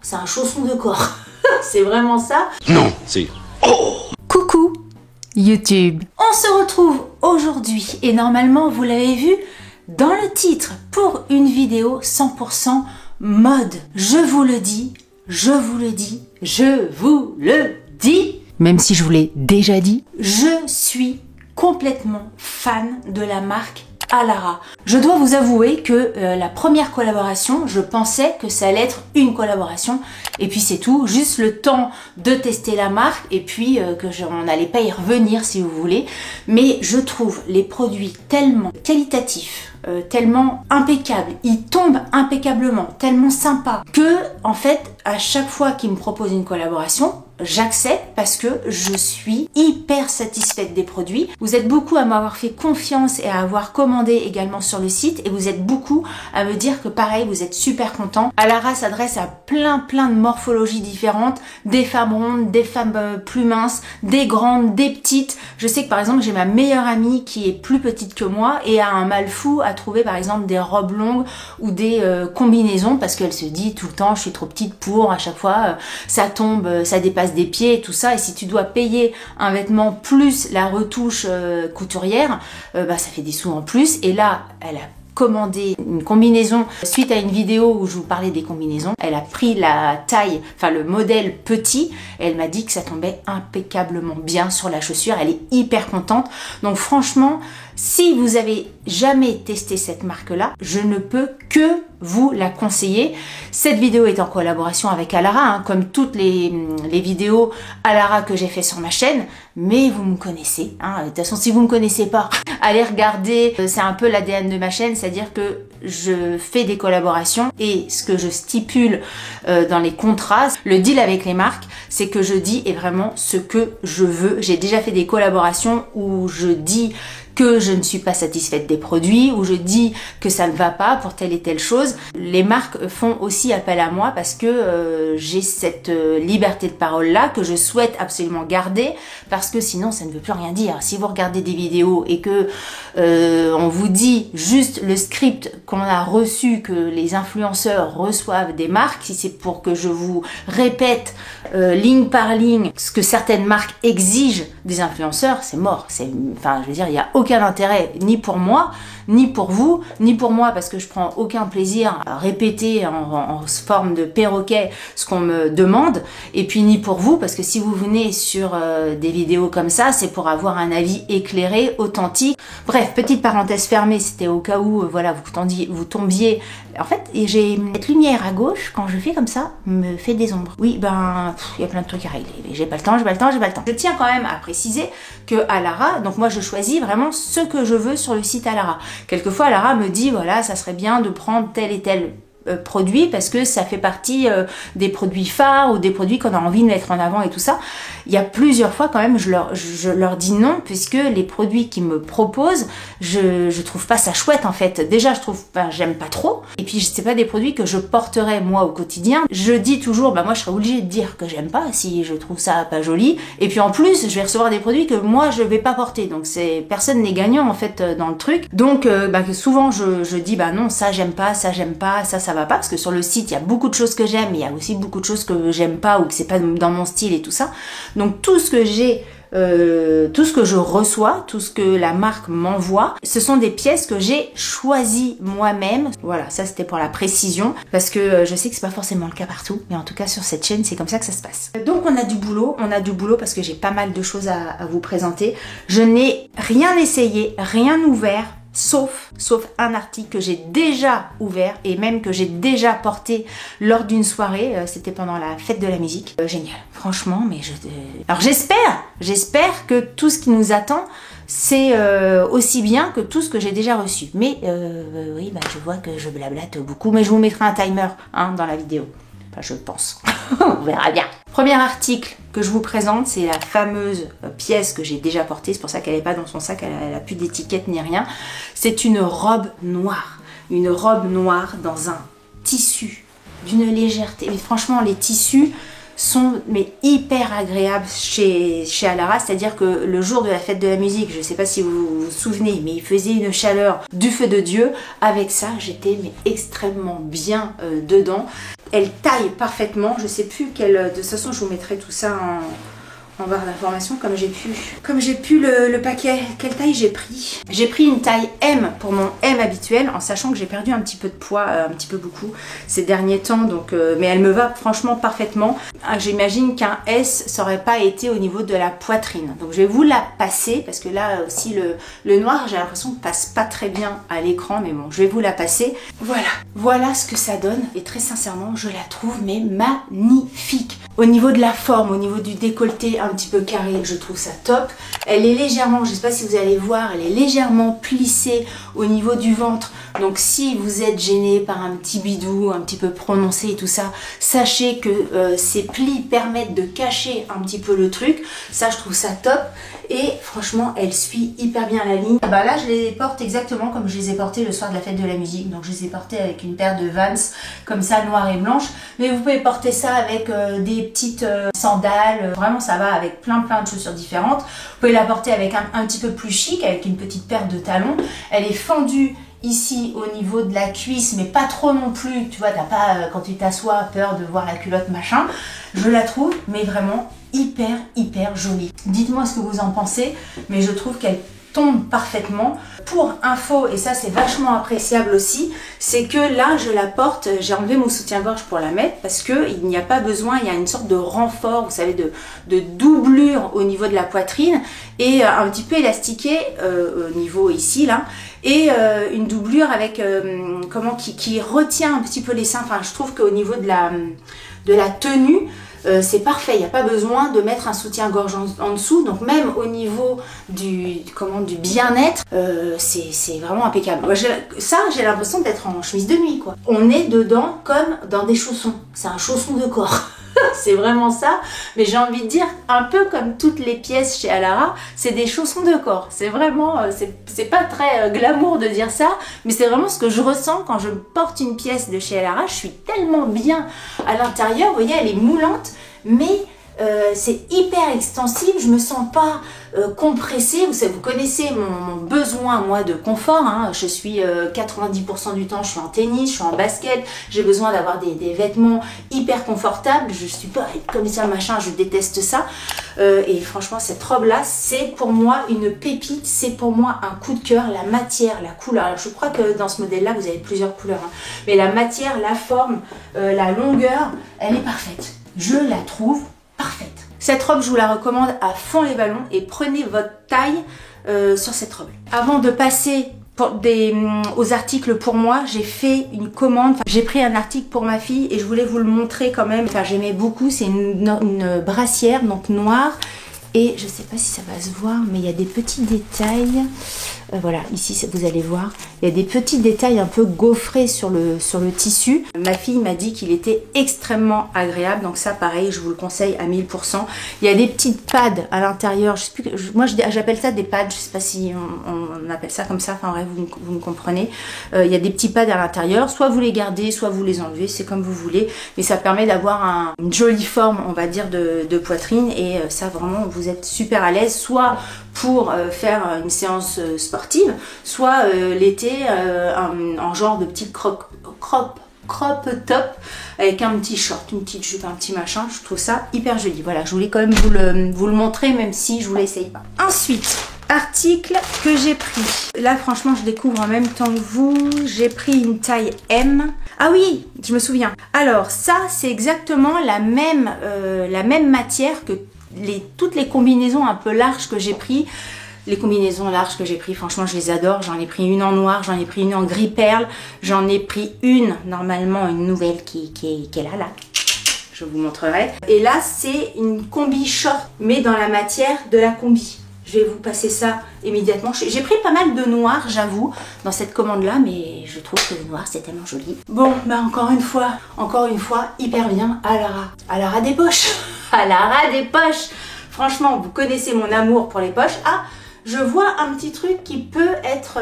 C'est un chausson de corps. C'est vraiment ça. Non, c'est... Oh. Coucou YouTube. On se retrouve aujourd'hui et normalement vous l'avez vu dans le titre pour une vidéo 100% mode. Je vous le dis, je vous le dis, je vous le dis. Même si je vous l'ai déjà dit. Je suis complètement fan de la marque Alara. Je dois vous avouer que la première collaboration, je pensais que ça allait être une collaboration et puis c'est tout, juste le temps de tester la marque et puis on n'allait pas y revenir si vous voulez. Mais je trouve les produits tellement qualitatifs, tellement impeccables, ils tombent impeccablement, tellement sympas que en fait à chaque fois qu'ils me proposent une collaboration, j'accepte parce que je suis hyper satisfaite des produits. Vous êtes beaucoup à m'avoir fait confiance et à avoir commandé également sur le site et vous êtes beaucoup à me dire que pareil, vous êtes super content. Alara s'adresse à plein de morphologies différentes, des femmes rondes, des femmes plus minces, des grandes, des petites. Je sais que par exemple, j'ai ma meilleure amie qui est plus petite que moi et a un mal fou à trouver par exemple des robes longues ou des combinaisons parce qu'elle se dit tout le temps, je suis trop petite pour, à chaque fois, ça tombe, ça dépasse des pieds et tout ça, et si tu dois payer un vêtement plus la retouche couturière, ça fait des sous en plus. Et là elle a commandé une combinaison suite à une vidéo où je vous parlais des combinaisons. Elle a pris la taille, enfin le modèle petit, et elle m'a dit que ça tombait impeccablement bien sur la chaussure. Elle est hyper contente. Donc franchement, si vous avez jamais testé cette marque-là, je ne peux que vous la conseiller. Cette vidéo est en collaboration avec Alara, comme toutes les vidéos Alara que j'ai fait sur ma chaîne, mais vous me connaissez. De toute façon, si vous me connaissez pas, allez regarder. C'est un peu l'ADN de ma chaîne, c'est-à-dire que je fais des collaborations et ce que je stipule dans les contrats, le deal avec les marques, c'est que je dis et vraiment ce que je veux. J'ai déjà fait des collaborations où je dis que je ne suis pas satisfaite des produits, où je dis que ça ne va pas pour telle et telle chose. Les marques font aussi appel à moi parce que j'ai cette liberté de parole là que je souhaite absolument garder, parce que sinon ça ne veut plus rien dire. Si vous regardez des vidéos et que on vous dit juste le script qu'on a reçu, que les influenceurs reçoivent des marques, si c'est pour que je vous répète ligne par ligne ce que certaines marques exigent des influenceurs, c'est mort. Enfin, je veux dire, il n'y a aucun intérêt, ni pour moi, ni pour vous, ni pour moi, parce que je prends aucun plaisir à répéter en forme de perroquet ce qu'on me demande, et puis ni pour vous, parce que si vous venez sur des vidéos comme ça, c'est pour avoir un avis éclairé, authentique. Bref, petite parenthèse fermée, c'était au cas où, voilà, vous tombiez. En fait, j'ai cette lumière à gauche, quand je fais comme ça, me fait des ombres. Oui, il y a plein de trucs à régler. J'ai pas le temps. Je tiens quand même à préciser que Alara, donc moi je choisis vraiment ce que je veux sur le site Alara. Quelquefois Alara me dit, voilà, ça serait bien de prendre tel et tel produit parce que ça fait partie des produits phares ou des produits qu'on a envie de mettre en avant et tout ça. Il y a plusieurs fois quand même je leur dis non, puisque les produits qu'ils me proposent, je trouve pas ça chouette en fait. Déjà j'aime pas trop, et puis c'est pas des produits que je porterais moi au quotidien. Je dis toujours, moi je serais obligée de dire que j'aime pas si je trouve ça pas joli, et puis en plus je vais recevoir des produits que moi je vais pas porter, donc personne n'est gagnant en fait dans le truc. Donc souvent je dis non, ça j'aime pas, ça va pas, parce que sur le site il y a beaucoup de choses que j'aime, mais il y a aussi beaucoup de choses que j'aime pas ou que c'est pas dans mon style et tout ça. Donc tout ce que j'ai, tout ce que je reçois, tout ce que la marque m'envoie, ce sont des pièces que j'ai choisies moi-même. Voilà, ça c'était pour la précision, parce que je sais que c'est pas forcément le cas partout, mais en tout cas sur cette chaîne c'est comme ça que ça se passe. Donc on a du boulot parce que j'ai pas mal de choses à vous présenter. Je n'ai rien essayé, rien ouvert, sauf un article que j'ai déjà ouvert et même que j'ai déjà porté lors d'une soirée, c'était pendant la fête de la musique. Génial, franchement, mais alors j'espère que tout ce qui nous attend, c'est aussi bien que tout ce que j'ai déjà reçu. Mais oui, je vois que je blablate beaucoup, mais je vous mettrai un timer dans la vidéo. Enfin, je pense. On verra bien. Premier article que je vous présente, c'est la fameuse pièce que j'ai déjà portée. C'est pour ça qu'elle n'est pas dans son sac, elle n'a plus d'étiquette ni rien. C'est une robe noire. Une robe noire dans un tissu d'une légèreté. Mais franchement, les tissus sont hyper agréables chez Alara, c'est-à-dire que le jour de la fête de la musique, je ne sais pas si vous vous souvenez, mais il faisait une chaleur du feu de Dieu. Avec ça, j'étais extrêmement bien dedans. Elle taille parfaitement. Je sais plus quelle... De toute façon, je vous mettrai tout ça en barre d'informations comme j'ai pu le paquet. Quelle taille j'ai pris? J'ai pris une taille M pour mon M habituel, en sachant que j'ai perdu un petit peu de poids, un petit peu beaucoup ces derniers temps, donc mais elle me va franchement parfaitement. J'imagine qu'un S ça aurait pas été au niveau de la poitrine, donc je vais vous la passer parce que là aussi le noir j'ai l'impression que passe pas très bien à l'écran, mais bon je vais vous la passer. Voilà ce que ça donne et très sincèrement je la trouve mais magnifique. Au niveau de la forme, au niveau du décolleté un petit peu carré, je trouve ça top. Elle est légèrement, je ne sais pas si vous allez voir, elle est légèrement plissée au niveau du ventre. Donc si vous êtes gêné par un petit bidou un petit peu prononcé et tout ça, sachez que ces plis permettent de cacher un petit peu le truc. Ça, je trouve ça top. Et franchement, elle suit hyper bien la ligne. Bah là, je les porte exactement comme je les ai portés le soir de la fête de la musique. Donc je les ai portés avec une paire de Vans comme ça, noire et blanche. Mais vous pouvez porter ça avec des petites sandales. Vraiment, ça va avec plein de chaussures différentes. Vous pouvez la porter avec un petit peu plus chic, avec une petite paire de talons. Elle est fendue ici au niveau de la cuisse, mais pas trop non plus. Tu vois, t'as pas, quand tu t'assois, peur de voir la culotte machin. Je la trouve, mais vraiment hyper jolie. Dites-moi ce que vous en pensez, mais je trouve qu'elle tombe parfaitement. Pour info, et ça c'est vachement appréciable aussi, c'est que là je la porte, j'ai enlevé mon soutien-gorge pour la mettre parce que il n'y a pas besoin, il y a une sorte de renfort, vous savez, de doublure au niveau de la poitrine et un petit peu élastiqué au niveau ici là, et une doublure avec qui retient un petit peu les seins. Enfin, je trouve qu'au niveau de la tenue, c'est parfait, il n'y a pas besoin de mettre un soutien-gorge en dessous, donc même au niveau du bien-être, c'est vraiment impeccable. Moi, j'ai l'impression d'être en chemise de nuit, quoi. On est dedans comme dans des chaussons, c'est un chausson de corps. C'est vraiment ça, mais j'ai envie de dire, un peu comme toutes les pièces chez Alara, c'est des chaussons de corps. C'est vraiment, c'est pas très glamour de dire ça, mais c'est vraiment ce que je ressens quand je porte une pièce de chez Alara. Je suis tellement bien à l'intérieur, vous voyez, elle est moulante, mais c'est hyper extensible, je me sens pas compressée. Vous connaissez mon besoin moi de confort, hein. Je suis 90% du temps je suis en tennis, je suis en basket, j'ai besoin d'avoir des vêtements hyper confortables. Je suis pas comme ça machin, je déteste ça, et franchement cette robe là c'est pour moi une pépite, c'est pour moi un coup de cœur. La matière, la couleur, alors, je crois que dans ce modèle là vous avez plusieurs couleurs, hein. Mais la matière, la forme, la longueur, elle est parfaite, je la trouve parfaite. Cette robe, je vous la recommande à fond les ballons et prenez votre taille sur cette robe. Avant de passer aux articles pour moi, j'ai fait une commande. Enfin, j'ai pris un article pour ma fille et je voulais vous le montrer quand même. Enfin, j'aimais beaucoup. C'est une brassière, donc noire. Et je sais pas si ça va se voir, mais il y a des petits détails. Voilà, ici vous allez voir, il y a des petits détails un peu gaufrés sur le tissu. Ma fille m'a dit qu'il était extrêmement agréable, donc ça pareil, je vous le conseille à 1000%. Il y a des petites pads à l'intérieur, je sais plus, moi j'appelle ça des pads, je sais pas si on appelle ça comme ça, enfin bref, vous me comprenez. Il y a des petits pads à l'intérieur, soit vous les gardez, soit vous les enlevez, c'est comme vous voulez, mais ça permet d'avoir une jolie forme, on va dire, de poitrine, et ça vraiment vous êtes super à l'aise, soit pour faire une séance sportive, soit l'été en genre de petit crop top avec un petit short, une petite jupe, un petit machin. Je trouve ça hyper joli. Voilà, je voulais quand même vous le montrer, même si je vous l'essaye pas. Ensuite, article que j'ai pris. Là, franchement, je découvre en même temps que vous. J'ai pris une taille M. Ah oui, je me souviens. Alors, ça, c'est exactement la même matière que toutes les combinaisons un peu larges que j'ai pris. Les combinaisons larges que j'ai pris, franchement je les adore. J'en ai pris une en noir, j'en ai pris une en gris perle, j'en ai pris une, normalement une nouvelle qui est là, je vous montrerai. Et là c'est une combi short, mais dans la matière de la combi. Je vais vous passer ça immédiatement. J'ai pris pas mal de noir, j'avoue, dans cette commande là, mais je trouve que le noir c'est tellement joli. Bon, bah encore une fois, hyper bien. Alara des poches. Alara des poches. Franchement, vous connaissez mon amour pour les poches. Ah, je vois un petit truc qui peut être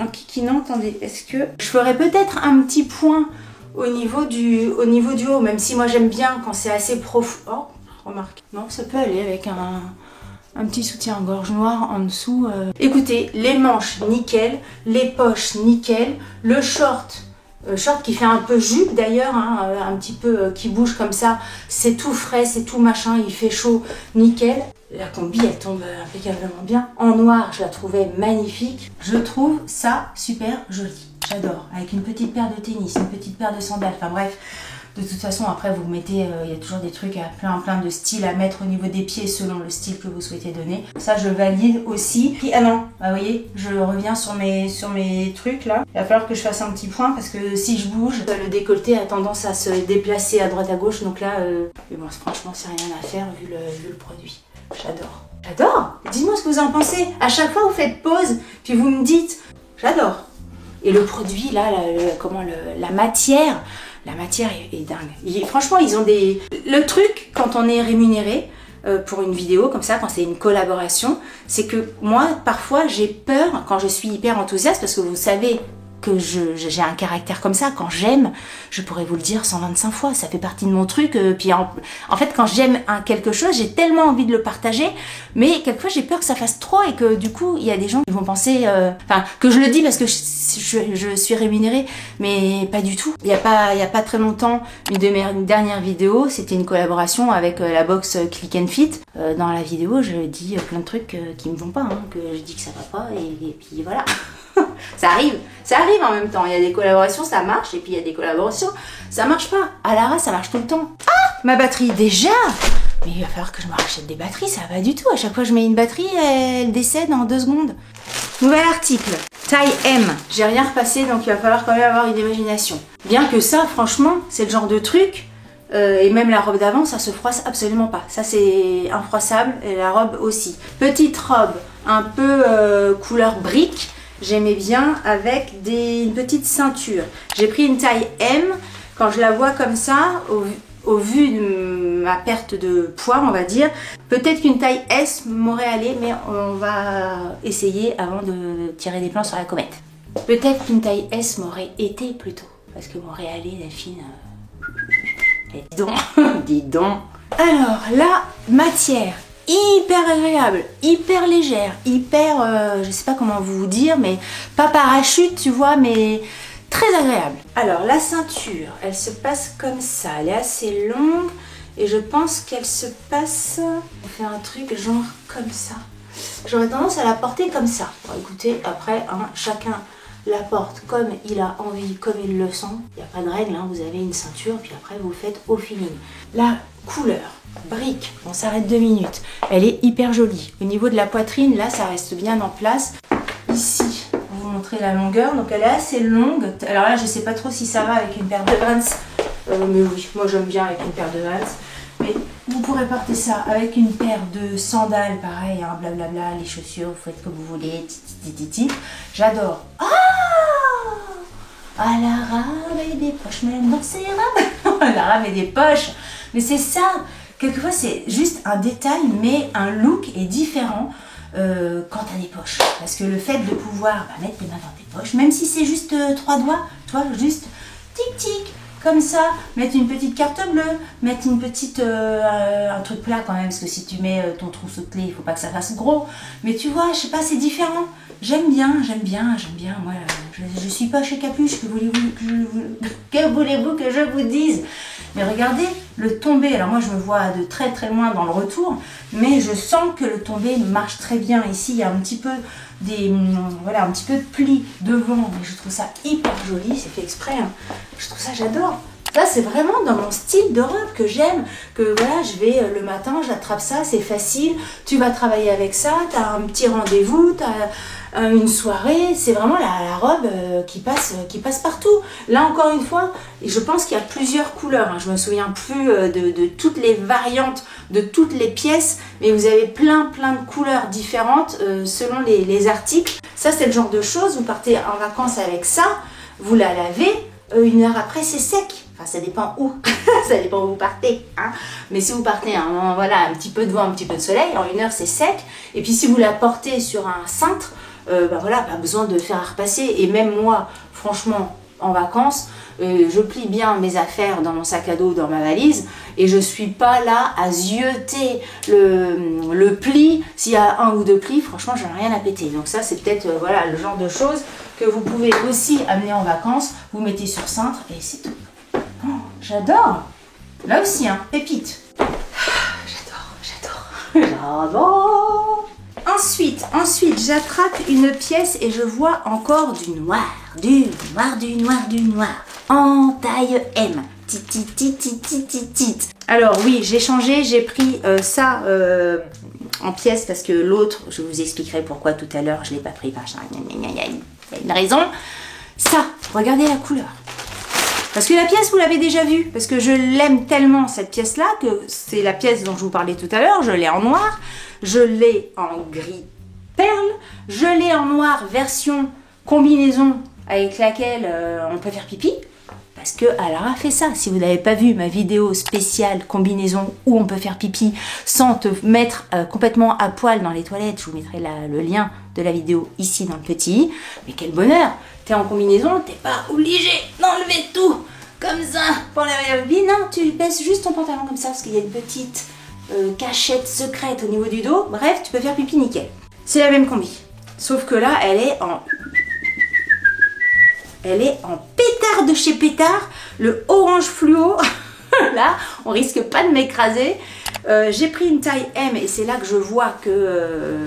enquiquinant. Attendez, est-ce que je ferais peut-être un petit point au niveau du haut, même si moi j'aime bien quand c'est assez profond. Oh, remarque. Non, ça peut aller avec un petit soutien-gorge noir en dessous. Écoutez, les manches nickel, les poches nickel, le short short qui fait un peu jupe d'ailleurs, hein, un petit peu qui bouge comme ça. C'est tout frais, c'est tout machin, il fait chaud, nickel. La combi, elle tombe impeccablement bien. En noir, je la trouvais magnifique. Je trouve ça super joli. J'adore. Avec une petite paire de tennis, une petite paire de sandales, enfin bref. De toute façon, après, vous mettez, il y a toujours des trucs à plein de styles à mettre au niveau des pieds selon le style que vous souhaitez donner. Ça, je valide aussi. Puis, ah non, bah, vous voyez, je reviens sur mes trucs là. Il va falloir que je fasse un petit point parce que si je bouge, le décolleté a tendance à se déplacer à droite à gauche. Donc là, mais bon, franchement, c'est rien à faire vu le produit. J'adore. J'adore. Dites-moi ce que vous en pensez. À chaque fois, vous faites pause, puis vous me dites, j'adore. Et le produit, là, la matière... La matière est dingue. Franchement, ils ont des... Le truc, quand on est rémunéré pour une vidéo comme ça, quand c'est une collaboration, c'est que moi, parfois, j'ai peur quand je suis hyper enthousiaste, parce que vous savez que j'ai un caractère comme ça. Quand j'aime, je pourrais vous le dire 125 fois, ça fait partie de mon truc. Puis en fait, quand j'aime quelque chose, j'ai tellement envie de le partager, mais quelquefois j'ai peur que ça fasse trop et que du coup, il y a des gens qui vont penser... Enfin, que je le dis parce que je suis rémunérée, mais pas du tout. Il y a pas très longtemps, une dernière vidéo, c'était une collaboration avec la box Click and Fit. Dans la vidéo, je dis plein de trucs qui me vont pas, hein, que je dis que ça va pas, et puis voilà. Ça arrive en même temps. Il y a des collaborations, ça marche, et puis il y a des collaborations, ça marche pas. À Lara, ça marche tout le temps. Ah, ma batterie, déjà. Mais il va falloir que je me rachète des batteries, ça va pas du tout. À chaque fois que je mets une batterie, elle décède en 2 secondes. Nouvel article, taille M. J'ai rien repassé, donc il va falloir quand même avoir une imagination. Bien que ça, franchement, c'est le genre de truc, et même la robe d'avant, ça se froisse absolument pas. Ça, c'est infroissable, et la robe aussi. Petite robe, un peu couleur brique. J'aimais bien avec une petite ceinture. J'ai pris une taille M. Quand je la vois comme ça, au vu de ma perte de poids, on va dire, peut-être qu'une taille S m'aurait allé, mais on va essayer avant de tirer des plans sur la comète. Peut-être qu'une taille S m'aurait été plutôt, parce que m'aurait allé, Delphine. Dis donc, dis donc. Alors, la matière. Hyper agréable, hyper légère, hyper, je sais pas comment vous dire, mais pas parachute, tu vois, mais très agréable. Alors, la ceinture, elle se passe comme ça, elle est assez longue, et je pense qu'elle se passe, on fait un truc genre comme ça. J'aurais tendance à la porter comme ça. Bon, écoutez, après, hein, chacun la porte comme il a envie, comme il le sent. Il n'y a pas de règle, hein, vous avez une ceinture, puis après vous faites au feeling. La couleur. Brique, on s'arrête 2 minutes. Elle est hyper jolie. Au niveau de la poitrine, là, ça reste bien en place. Ici, je vais vous montrer la longueur. Donc, elle est assez longue. Alors là, je sais pas trop si ça va avec une paire de Vans. Mais oui, moi, j'aime bien avec une paire de Vans. Mais vous pourrez porter ça avec une paire de sandales, pareil, hein, blablabla, les chaussures, vous faites comme vous voulez. Titi. J'adore. Ah, Lara met des poches, même dans ses robes. Lara met des poches. Mais c'est ça. Quelquefois, c'est juste un détail, mais un look est différent quand tu as des poches. Parce que le fait de pouvoir mettre les mains dans tes poches, même si c'est juste 3 doigts, toi, juste tic-tic, comme ça, mettre une petite carte bleue, mettre une petite, un truc plat quand même, parce que si tu mets ton trousseau de clés, il faut pas que ça fasse gros. Mais tu vois, je sais pas, c'est différent. J'aime bien. Moi, je suis pas chez Capuche, que voulez-vous que je vous dise? Mais regardez le tombé. Alors moi, je me vois de très très loin dans le retour, mais je sens que le tombé marche très bien. Ici, il y a un petit peu un petit peu de pli devant, mais je trouve ça hyper joli. C'est fait exprès. Hein. Je trouve ça, j'adore. Ça, c'est vraiment dans mon style de robe que j'aime. Que voilà, je vais le matin, j'attrape ça, c'est facile. Tu vas travailler avec ça, tu as un petit rendez-vous, tu as une soirée. C'est vraiment la robe qui passe partout. Là, encore une fois, je pense qu'il y a plusieurs couleurs. Hein. Je me souviens plus de toutes les variantes, de toutes les pièces, mais vous avez plein de couleurs différentes selon les articles. Ça, c'est le genre de choses, vous partez en vacances avec ça, vous la lavez, 1 heure après, c'est sec. Enfin, ça dépend où. Ça dépend où vous partez. Hein. Mais si vous partez un petit peu de vent, un petit peu de soleil, en 1 heure, c'est sec. Et puis, si vous la portez sur un cintre, pas besoin de faire à repasser. Et même moi, franchement, en vacances, je plie bien mes affaires dans mon sac à dos, dans ma valise. Et je suis pas là à zioter le pli. S'il y a 1 ou 2 plis, franchement, j'en ai rien à péter. Donc ça, c'est peut-être le genre de choses que vous pouvez aussi amener en vacances. Vous mettez sur cintre et c'est tout. Oh, j'adore. Là aussi, hein, pépite. J'adore. Ensuite, j'attrape une pièce et je vois encore du noir. En taille M. Alors oui, j'ai changé, j'ai pris ça en pièces parce que l'autre, je vous expliquerai pourquoi tout à l'heure, je ne l'ai pas pris. Il y a une raison. Ça, regardez la couleur. Parce que la pièce, vous l'avez déjà vue. Parce que je l'aime tellement, cette pièce-là, que c'est la pièce dont je vous parlais tout à l'heure. Je l'ai en noir, je l'ai en gris perle, je l'ai en noir version combinaison avec laquelle on peut faire pipi. Parce que Alara fait ça. Si vous n'avez pas vu ma vidéo spéciale combinaison où on peut faire pipi sans te mettre complètement à poil dans les toilettes, je vous mettrai le lien de la vidéo ici dans le petit. Mais quel bonheur! T'es en combinaison, t'es pas obligé d'enlever tout comme ça pour la vie. Non, tu baisses juste ton pantalon comme ça parce qu'il y a une petite cachette secrète au niveau du dos. Bref, tu peux faire pipi nickel. C'est la même combi. Sauf que là, elle est en pétard de chez pétard, le orange fluo. Là, on risque pas de m'écraser. J'ai pris une taille M et c'est là que je vois que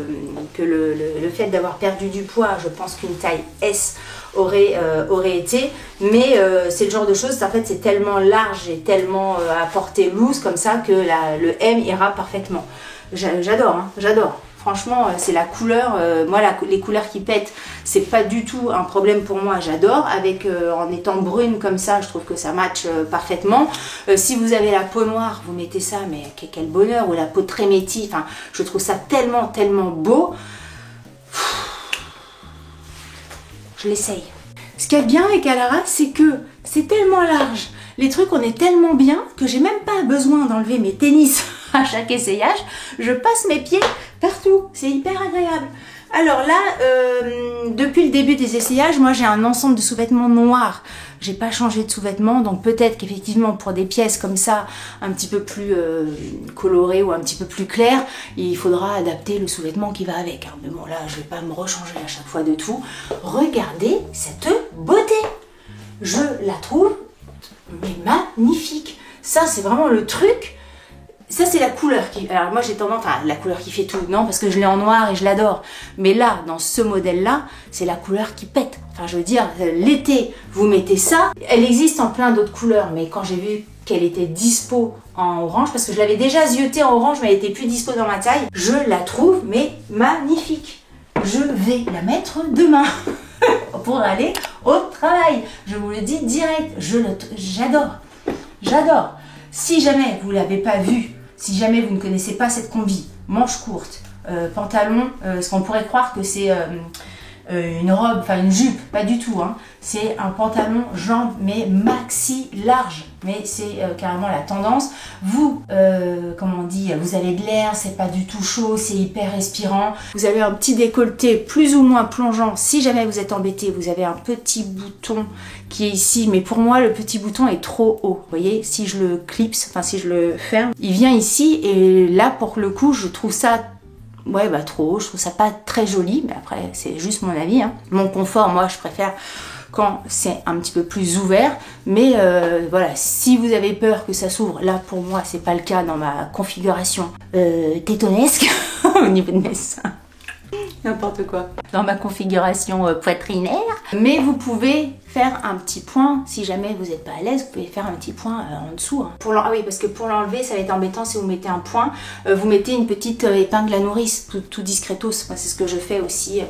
le fait d'avoir perdu du poids, je pense qu'une taille S aurait été. Mais c'est le genre de choses, en fait, c'est tellement large et tellement à portée loose comme ça que le M ira parfaitement. J'adore, hein, j'adore. Franchement, c'est la couleur. Moi, les couleurs qui pètent, c'est pas du tout un problème pour moi. J'adore. Avec en étant brune comme ça, je trouve que ça match parfaitement. Si vous avez la peau noire, vous mettez ça, mais quel bonheur. Ou la peau très métis. Enfin, je trouve ça tellement, tellement beau. Je l'essaye. Ce qu'il y a de bien avec Alara, c'est que c'est tellement large. Les trucs, on est tellement bien que j'ai même pas besoin d'enlever mes tennis à chaque essayage. Je passe mes pieds partout. C'est hyper agréable. Alors là, depuis le début des essayages, moi j'ai un ensemble de sous-vêtements noirs. J'ai pas changé de sous-vêtements, donc peut-être qu'effectivement pour des pièces comme ça, un petit peu plus colorées ou un petit peu plus claires, il faudra adapter le sous-vêtement qui va avec. Hein. Mais bon là, je vais pas me rechanger à chaque fois de tout. Regardez cette beauté. Je la trouve mais magnifique. Ça c'est vraiment le truc. Ça c'est la couleur qui... Alors moi j'ai tendance... Enfin la couleur qui fait tout, non, parce que je l'ai en noir et je l'adore. Mais là, dans ce modèle-là, c'est la couleur qui pète. Enfin je veux dire, l'été, vous mettez ça. Elle existe en plein d'autres couleurs, mais quand j'ai vu qu'elle était dispo en orange, parce que je l'avais déjà zioté en orange, mais elle était plus dispo dans ma taille, je la trouve mais magnifique. Je vais la mettre demain pour aller au travail. Je vous le dis direct, j'adore. J'adore. Si jamais vous ne l'avez pas vue, si jamais vous ne connaissez pas cette combi, manche courte, pantalon, parce qu'on pourrait croire que c'est une robe, enfin une jupe, pas du tout, hein. C'est un pantalon jambe mais maxi large, mais c'est carrément la tendance. Vous, comment on dit, vous avez de l'air, c'est pas du tout chaud, c'est hyper respirant. Vous avez un petit décolleté plus ou moins plongeant. Si jamais vous êtes embêté, vous avez un petit bouton qui est ici, mais pour moi le petit bouton est trop haut. Vous voyez, si je le clipse, enfin si je le ferme, il vient ici et là pour le coup je trouve ça trop haut, je trouve ça pas très joli, mais après c'est juste mon avis, hein. Mon confort, moi je préfère quand c'est un petit peu plus ouvert, mais voilà, si vous avez peur que ça s'ouvre, là pour moi c'est pas le cas dans ma configuration tétonesque au niveau de mes seins. N'importe quoi. Dans ma configuration poitrinaire. Mais vous pouvez faire un petit point, si jamais vous n'êtes pas à l'aise, vous pouvez faire un petit point en dessous. Hein. Ah oui, parce que pour l'enlever, ça va être embêtant si vous mettez un point. Vous mettez une petite épingle à nourrice, tout discretos. Moi, c'est ce que je fais aussi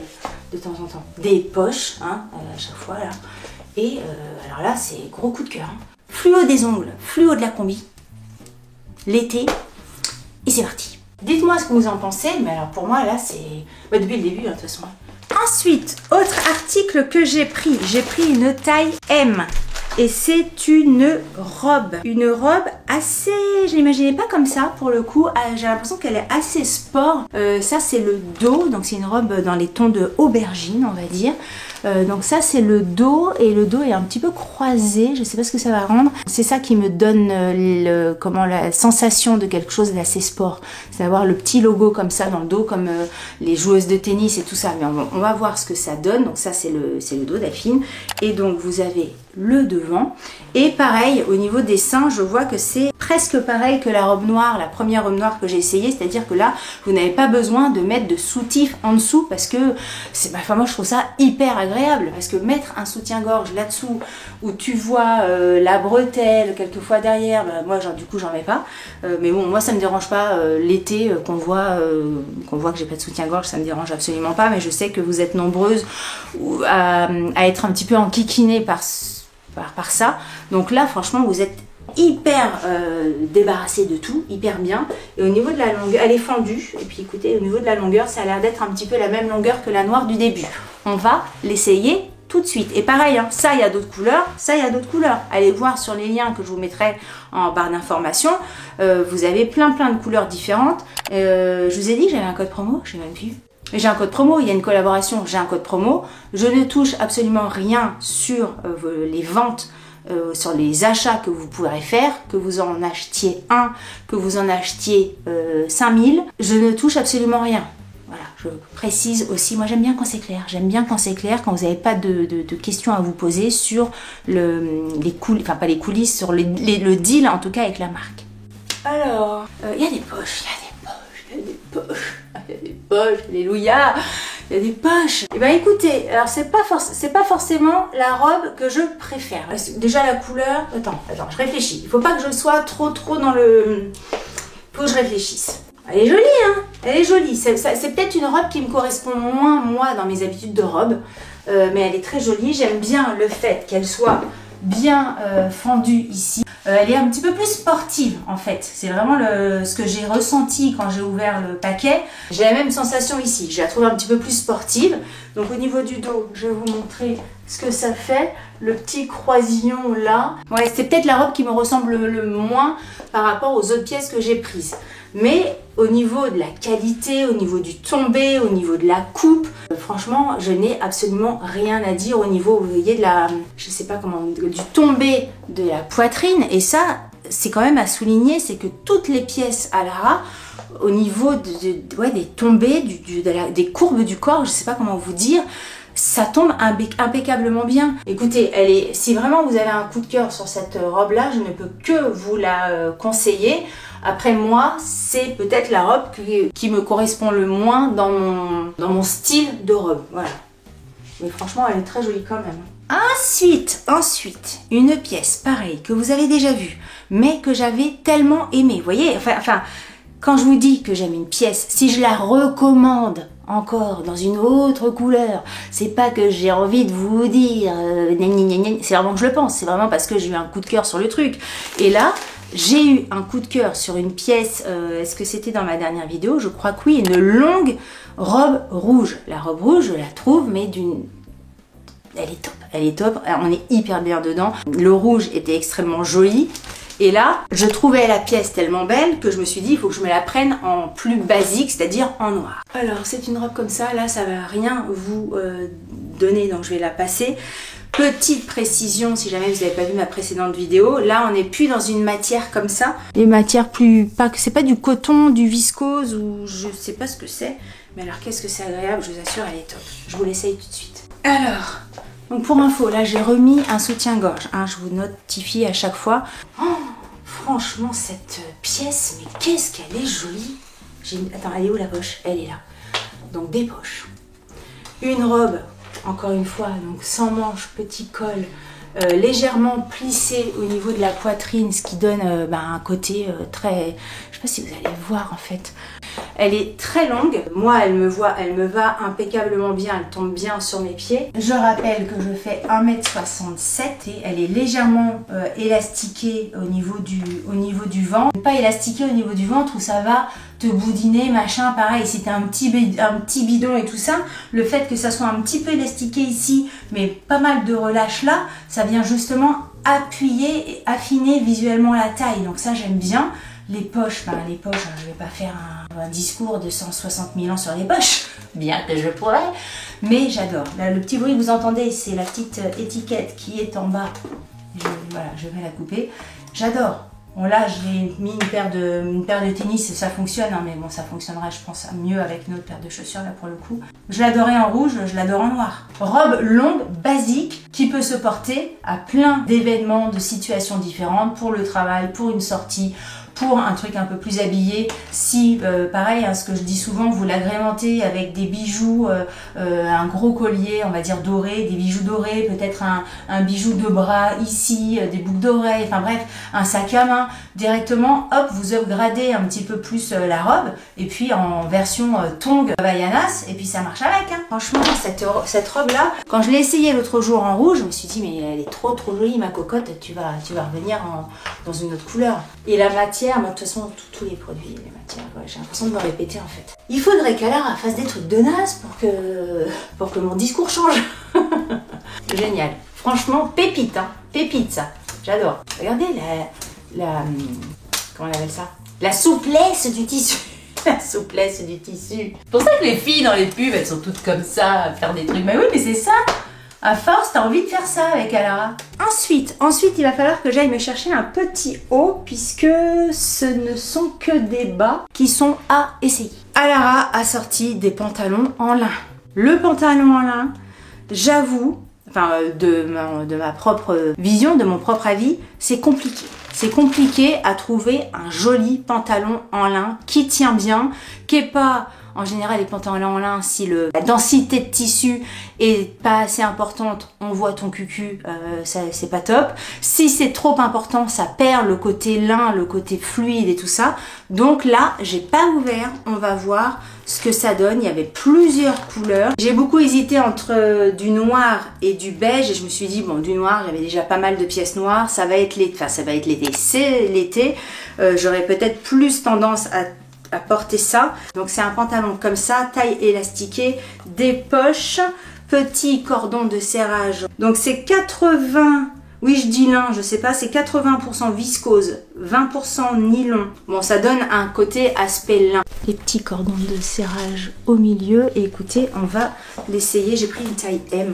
de temps en temps. Des poches, hein, à chaque fois là. Et alors là, c'est gros coup de cœur. Hein. Fluo des ongles, fluo de la combi. L'été. Et c'est parti. Dites-moi ce que vous en pensez, mais alors pour moi là c'est depuis le début hein, de toute façon. Ensuite, autre article que j'ai pris une taille M et c'est une robe assez, je l'imaginais pas comme ça pour le coup, j'ai l'impression qu'elle est assez sport. Ça c'est le dos, donc c'est une robe dans les tons de aubergine on va dire. Donc ça c'est le dos, et le dos est un petit peu croisé, je sais pas ce que ça va rendre. C'est ça qui me donne la sensation de quelque chose d'assez sport, c'est d'avoir le petit logo comme ça dans le dos, comme les joueuses de tennis et tout ça. Mais on va voir ce que ça donne. Donc ça c'est le dos d'Affine, et donc vous avez le devant, et pareil au niveau des seins, je vois que c'est presque pareil que la robe noire, la première robe noire que j'ai essayé, c'est-à-dire que là vous n'avez pas besoin de mettre de soutif en dessous, parce que moi je trouve ça hyper agréable, parce que mettre un soutien-gorge là-dessous où tu vois la bretelle quelquefois derrière, moi du coup j'en mets pas, mais bon, moi ça me dérange pas l'été qu'on voit que j'ai pas de soutien-gorge, ça me dérange absolument pas, mais je sais que vous êtes nombreuses à être un petit peu enquiquinées par ça. Donc là franchement vous êtes hyper débarrassé de tout, hyper bien. Et au niveau de la longueur, elle est fendue, et puis écoutez, au niveau de la longueur, ça a l'air d'être un petit peu la même longueur que la noire du début. On va l'essayer tout de suite. Et pareil, hein, ça il y a d'autres couleurs, ça il y a d'autres couleurs. Allez voir sur les liens que je vous mettrai en barre d'informations. Vous avez plein de couleurs différentes. Je vous ai dit que j'avais un code promo, je sais même plus. J'ai un code promo, il y a une collaboration, j'ai un code promo. Je ne touche absolument rien sur les ventes, sur les achats que vous pourrez faire, que vous en achetiez un, que vous en achetiez 5000. Je ne touche absolument rien. Voilà, je précise aussi, moi j'aime bien quand c'est clair. J'aime bien quand c'est clair, quand vous n'avez pas de questions à vous poser sur les coulisses, enfin pas les coulisses, sur le deal en tout cas avec la marque. Alors, il y a des poches, alléluia, il y a des poches. Et ben écoutez, alors c'est pas forcément la robe que je préfère. Déjà la couleur, attends, je réfléchis. Il faut pas que je sois trop dans le... Faut que je réfléchisse. Elle est jolie, hein. Elle est jolie. C'est peut-être une robe qui me correspond moins, moi, dans mes habitudes de robe. Mais elle est très jolie. J'aime bien le fait qu'elle soit bien fendue ici. Elle est un petit peu plus sportive en fait, c'est vraiment ce que j'ai ressenti quand j'ai ouvert le paquet. J'ai la même sensation ici, je la trouve un petit peu plus sportive. Donc au niveau du dos, je vais vous montrer ce que ça fait, le petit croisillon là. Ouais, c'est peut-être la robe qui me ressemble le moins par rapport aux autres pièces que j'ai prises. Mais au niveau de la qualité, au niveau du tombé, au niveau de la coupe, franchement, je n'ai absolument rien à dire au niveau, vous voyez, de la, je sais pas comment, du tombé de la poitrine. Et ça, c'est quand même à souligner, c'est que toutes les pièces Alara, au niveau des tombées, des courbes du corps, je sais pas comment vous dire, ça tombe impeccablement bien. Écoutez, si vraiment vous avez un coup de cœur sur cette robe-là, je ne peux que vous la conseiller. Après moi, c'est peut-être la robe qui me correspond le moins dans mon style de robe. Voilà. Mais franchement, elle est très jolie quand même. Ensuite, une pièce pareille que vous avez déjà vue, mais que j'avais tellement aimée. Vous voyez, enfin, quand je vous dis que j'aime une pièce, si je la recommande encore dans une autre couleur, c'est pas que j'ai envie de vous dire c'est vraiment que je le pense, c'est vraiment parce que j'ai eu un coup de cœur sur le truc. Et là, j'ai eu un coup de cœur sur une pièce, est-ce que c'était dans ma dernière vidéo? Je crois que oui, une longue robe rouge. La robe rouge, je la trouve, mais elle est top, on est hyper bien dedans. Le rouge était extrêmement joli. Et là, je trouvais la pièce tellement belle que je me suis dit, il faut que je me la prenne en plus basique, c'est-à-dire en noir. Alors, c'est une robe comme ça, là, ça va rien vous donner, donc je vais la passer. Petite précision, si jamais vous n'avez pas vu ma précédente vidéo, là on n'est plus dans une matière comme ça. Les matières c'est pas du coton, du viscose ou je sais pas ce que c'est. Mais alors qu'est-ce que c'est agréable, je vous assure, elle est top. Je vous l'essaye tout de suite. Alors, donc pour info, là j'ai remis un soutien-gorge. Hein, je vous notifie à chaque fois. Oh, franchement, cette pièce, mais qu'est-ce qu'elle est jolie. Attends, elle est où la poche? Elle est là. Donc des poches. Une robe. Encore une fois, donc sans manches, petit col, légèrement plissé au niveau de la poitrine, ce qui donne un côté très... Je sais pas si vous allez voir en fait. Elle est très longue. Moi, elle me va impeccablement bien. Elle tombe bien sur mes pieds. Je rappelle que je fais 1m67 et elle est légèrement élastiquée au niveau du ventre. Pas élastiquée au niveau du ventre où ça va te boudiner, machin, pareil. Si t'as un petit bidon et tout ça, le fait que ça soit un petit peu élastiqué ici, mais pas mal de relâche là, ça vient justement appuyer et affiner visuellement la taille. Donc ça, j'aime bien. Les poches, je vais pas faire un discours de 160 000 ans sur les poches, bien que je pourrais, mais j'adore. Là, le petit bruit que vous entendez, c'est la petite étiquette qui est en bas. Voilà, je vais la couper. J'adore. Bon là, j'ai mis une paire de tennis, ça fonctionne, hein, mais bon, ça fonctionnerait, je pense, mieux avec une autre paire de chaussures là pour le coup. Je l'adorais en rouge, je l'adore en noir. Robe longue, basique, qui peut se porter à plein d'événements, de situations différentes, pour le travail, pour une sortie, pour un truc un peu plus habillé. Si, pareil, hein, ce que je dis souvent, vous l'agrémentez avec des bijoux, un gros collier, on va dire doré, des bijoux dorés, peut-être un bijou de bras ici, des boucles d'oreilles, enfin bref, un sac à main. Directement, hop, vous upgradez un petit peu plus la robe, et puis en version tongue Havaianas, et puis ça marche avec. Hein. Franchement, cette robe-là, quand je l'ai essayée l'autre jour en rouge, je me suis dit, mais elle est trop jolie, ma cocotte, tu vas revenir dans une autre couleur. Et la matière, moi, de toute façon, tous les produits, les matières, ouais, j'ai l'impression de me répéter en fait. Il faudrait qu'Alara fasse des trucs de naze pour que mon discours change. Génial. Franchement, pépite, hein. Pépite ça. J'adore. Regardez comment on appelle ça? La souplesse du tissu. La souplesse du tissu. C'est pour ça que les filles dans les pubs, elles sont toutes comme ça, à faire des trucs. Mais oui, mais c'est ça. À force, t'as envie de faire ça avec Alara. Ensuite, il va falloir que j'aille me chercher un petit haut, puisque ce ne sont que des bas qui sont à essayer. Alara a sorti des pantalons en lin. Le pantalon en lin, j'avoue, enfin de ma propre vision, de mon propre avis, c'est compliqué. C'est compliqué à trouver un joli pantalon en lin qui tient bien, qui est pas... En général, les pantalons en lin, si la densité de tissu est pas assez importante, on voit ton cucu, c'est pas top. Si c'est trop important, ça perd le côté lin, le côté fluide et tout ça. Donc là, j'ai pas ouvert, on va voir ce que ça donne. Il y avait plusieurs couleurs. J'ai beaucoup hésité entre du noir et du beige et je me suis dit, bon, du noir, j'avais déjà pas mal de pièces noires, ça va être l'été, enfin ça va être l'été, c'est l'été. J'aurais peut-être plus tendance à porter ça. Donc c'est un pantalon comme ça, taille élastiquée, des poches, petit cordon de serrage. Donc c'est 80, oui je dis lin, je sais pas, c'est 80% viscose, 20% nylon. Bon, ça donne un côté aspect lin. Les petits cordons de serrage au milieu et écoutez, on va l'essayer. J'ai pris une taille M.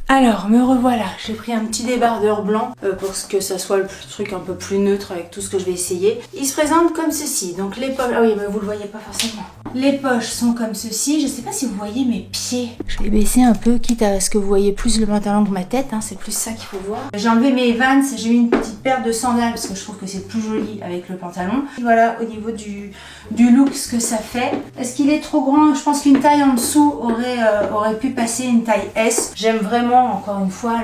Alors, me revoilà, j'ai pris un petit débardeur blanc pour que ça soit le truc un peu plus neutre avec tout ce que je vais essayer. Il se présente comme ceci, donc les poches, ah oui mais vous le voyez pas forcément. Les poches sont comme ceci, je sais pas si vous voyez mes pieds. Je vais baisser un peu, quitte à ce que vous voyez plus le pantalon que ma tête, hein, c'est plus ça qu'il faut voir. J'ai enlevé mes Vans, j'ai mis une petite paire de sandales parce que je trouve que c'est plus joli avec le pantalon. Voilà au niveau du look ce que ça fait. Est-ce qu'il est trop grand? Je pense qu'une taille en dessous aurait pu passer une taille S. J'aime vraiment encore une fois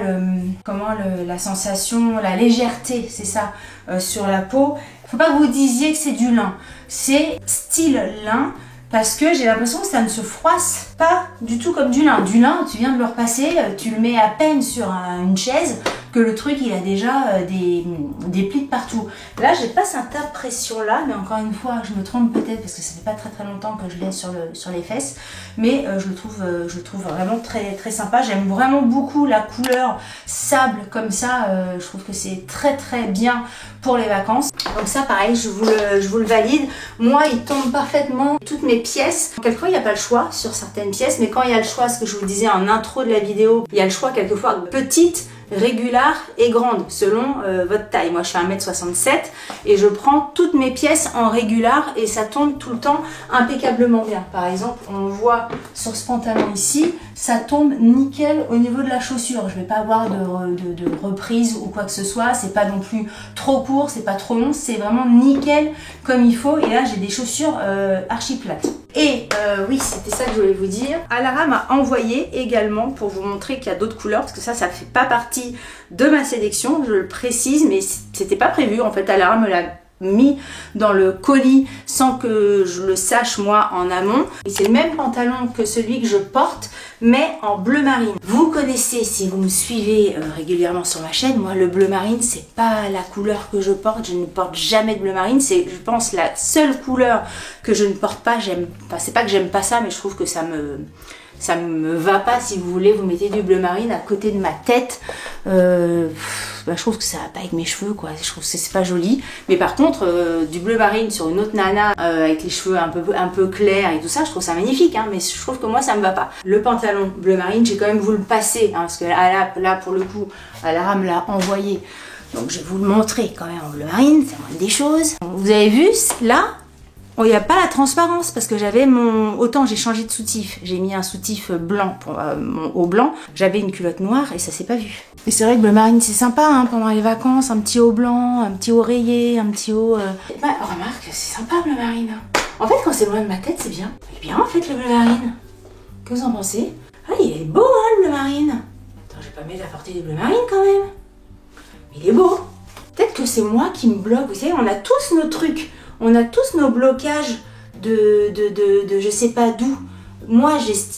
la sensation, la légèreté, c'est ça, sur la peau. Faut pas que vous disiez que c'est du lin, c'est style lin parce que j'ai l'impression que ça ne se froisse pas du tout comme du lin. Du lin, tu viens de le repasser, tu le mets à peine sur une chaise que le truc il a déjà des plis de partout. Là j'ai pas cette impression là, mais encore une fois je me trompe peut-être parce que ça fait pas très longtemps que je l'ai sur les fesses, mais je le trouve vraiment très sympa. J'aime vraiment beaucoup la couleur sable comme ça, je trouve que c'est très bien pour les vacances. Donc ça pareil, je vous le valide. Moi il tombe parfaitement toutes mes pièces. Quelquefois il n'y a pas le choix sur certaines pièces, mais quand il y a le choix, ce que je vous disais en intro de la vidéo, il y a le choix quelquefois petite, régulière et grande selon votre taille. Moi je fais 1m67 et je prends toutes mes pièces en régulière et ça tombe tout le temps impeccablement bien. Par exemple, on voit sur ce pantalon ici, ça tombe nickel au niveau de la chaussure. Je vais pas avoir de reprise ou quoi que ce soit. C'est pas non plus trop court, c'est pas trop long, c'est vraiment nickel comme il faut. Et là j'ai des chaussures archi plates. Et oui, c'était ça que je voulais vous dire. Alara m'a envoyé également pour vous montrer qu'il y a d'autres couleurs, parce que ça fait pas partie de ma sélection, je le précise, mais c'était pas prévu. En fait, Alara me l'a mis dans le colis sans que je le sache moi en amont. Et c'est le même pantalon que celui que je porte, mais en bleu marine. Vous connaissez, si vous me suivez régulièrement sur ma chaîne, moi le bleu marine c'est pas la couleur que je porte, je ne porte jamais de bleu marine, c'est je pense la seule couleur que je ne porte pas. Enfin, c'est pas que j'aime pas ça, mais je trouve que ça me va pas. Si vous voulez, vous mettez du bleu marine à côté de ma tête, je trouve que ça va pas avec mes cheveux, quoi. Je trouve que c'est pas joli. Mais par contre, du bleu marine sur une autre nana avec les cheveux un peu clairs et tout ça, je trouve ça magnifique, hein. Mais je trouve que moi, ça me va pas. Le pantalon bleu marine, j'ai quand même voulu le passer, hein, parce que là, pour le coup, Alara me l'a envoyé. Donc je vais vous le montrer quand même en bleu marine, c'est moins des choses. Vous avez vu, là, il n'y a pas la transparence parce que j'avais mon... Autant j'ai changé de soutif, j'ai mis un soutif blanc pour mon haut blanc. J'avais une culotte noire et ça s'est pas vu. Et c'est vrai que bleu marine c'est sympa, hein, pendant les vacances, un petit haut blanc, un petit haut rayé, un petit haut... Bah, remarque, c'est sympa bleu marine. En fait, quand c'est loin de ma tête, c'est bien. Il est bien en fait le bleu marine. Que vous en pensez? Ah, il est beau, hein, le bleu marine. Attends, je vais pas mettre la portée du bleu marine quand même. Mais il est beau. Peut-être que c'est moi qui me bloque. Vous savez, on a tous nos trucs. On a tous nos blocages de je sais pas d'où. Moi,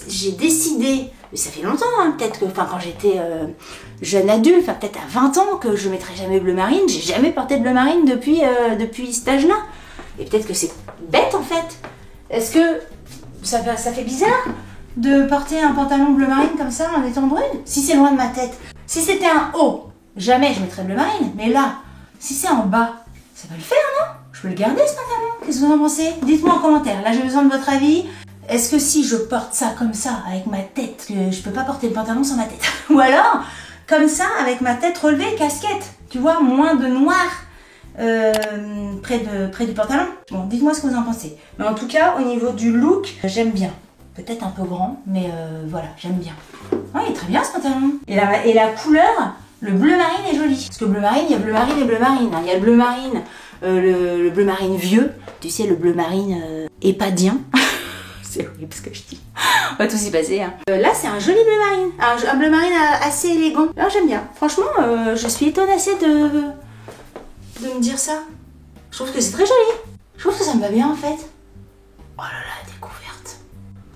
j'ai décidé, mais ça fait longtemps, hein, peut-être que, quand j'étais jeune adulte, peut-être à 20 ans, que je mettrais jamais bleu marine. J'ai jamais porté de bleu marine depuis cet âge-là. Et peut-être que c'est bête, en fait. Est-ce que ça fait bizarre de porter un pantalon bleu marine comme ça en étant brune? Si c'est loin de ma tête. Si c'était un haut, jamais je mettrais bleu marine. Mais là, si c'est en bas, ça va le faire, non? Je peux le garder ce pantalon. Qu'est-ce que vous en pensez? Dites-moi en commentaire. Là, j'ai besoin de votre avis. Est-ce que si je porte ça comme ça, avec ma tête, que je peux pas porter le pantalon sans ma tête? Ou alors, comme ça, avec ma tête relevée, casquette. Tu vois, moins de noir près du pantalon. Bon, dites-moi ce que vous en pensez. Mais en tout cas, au niveau du look, j'aime bien. Peut-être un peu grand, mais voilà, j'aime bien. Oh, il est très bien ce pantalon. Et la couleur, le bleu marine est joli. Parce que bleu marine, il y a bleu marine et bleu marine. Hein. Il y a le bleu marine. Le bleu marine vieux, tu sais, le bleu marine épadien. C'est horrible ce que je dis. On va tous y passer. Hein. Là, c'est un joli bleu marine. Un bleu marine assez élégant. Alors, j'aime bien. Franchement, je suis étonnée assez de me dire ça. Je trouve que c'est très joli. Je trouve que ça me va bien, en fait. Oh là là, découverte.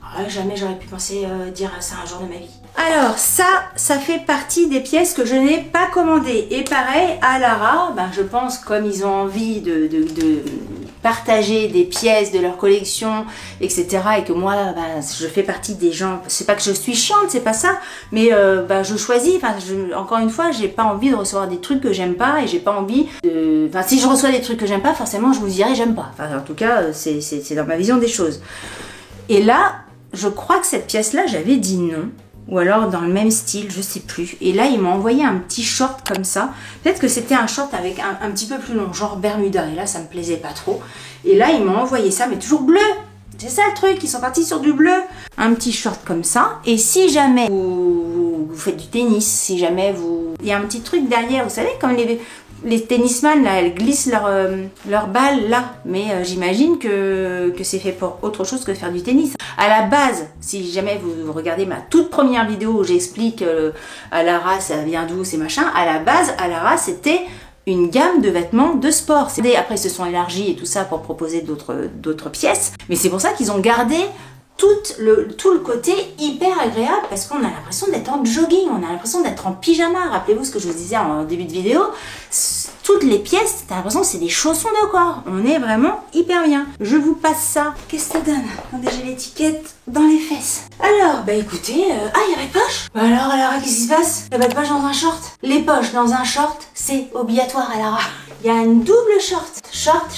Oh, jamais j'aurais pu penser dire ça un jour de ma vie. Alors ça fait partie des pièces que je n'ai pas commandées. Et pareil, à Alara, je pense comme ils ont envie de partager des pièces de leur collection, etc. Et que moi, je fais partie des gens, c'est pas que je suis chiante, c'est pas ça, mais je choisis, encore une fois, j'ai pas envie de recevoir des trucs que j'aime pas et j'ai pas envie de... si je reçois des trucs que j'aime pas, forcément je vous dirai j'aime pas. En tout cas, c'est dans ma vision des choses. Et là, je crois que cette pièce-là, j'avais dit non. Ou alors dans le même style, je sais plus. Et là, il m'a envoyé un petit short comme ça. Peut-être que c'était un short avec un petit peu plus long, genre Bermuda. Et là, ça me plaisait pas trop. Et là, il m'a envoyé ça, mais toujours bleu. C'est ça le truc, ils sont partis sur du bleu. Un petit short comme ça. Et si jamais vous faites du tennis, si jamais vous... Il y a un petit truc derrière, vous savez, comme les tennisman, là, elles glissent leur balle là. Mais j'imagine que c'est fait pour autre chose que de faire du tennis. À la base, si jamais vous regardez ma toute première vidéo où j'explique Alara, ça vient d'où, c'est machin, à la base, Alara, c'était une gamme de vêtements de sport. Après, ils se sont élargis et tout ça pour proposer d'autres pièces. Mais c'est pour ça qu'ils ont gardé tout le côté hyper agréable parce qu'on a l'impression d'être en jogging, on a l'impression d'être en pyjama. Rappelez-vous ce que je vous disais en début de vidéo, toutes les pièces, t'as l'impression que c'est des chaussons de corps. On est vraiment hyper bien. Je vous passe ça. Qu'est-ce que ça donne? Attendez, j'ai l'étiquette dans les fesses. Alors, écoutez, il y a pas de poche. Alors, qu'est-ce qui se passe? Il y a pas de poche dans un short? Les poches dans un short, c'est obligatoire, Alara. Il y a une double short. Short.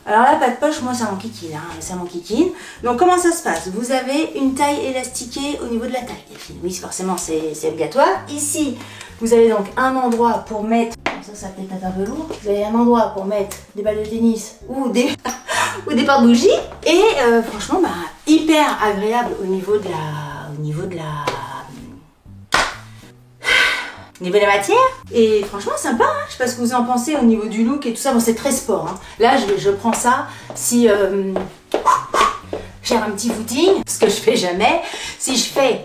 Alors là, pas de poche, moi ça m'enquiquine, ça m'enquiquine. Donc comment ça se passe? Vous avez une taille élastiquée au niveau de la taille. Oui, forcément, c'est obligatoire. Ici, vous avez donc un endroit pour mettre, ça peut être un peu lourd, vous avez un endroit pour mettre des balles de tennis ou des porte-bougies. Et franchement, hyper agréable au niveau de la matière, et franchement sympa, hein. Je sais pas ce que vous en pensez au niveau du look et tout ça. Bon, c'est très sport, hein. Là je prends ça si j'ai un petit footing, ce que je fais jamais, si je fais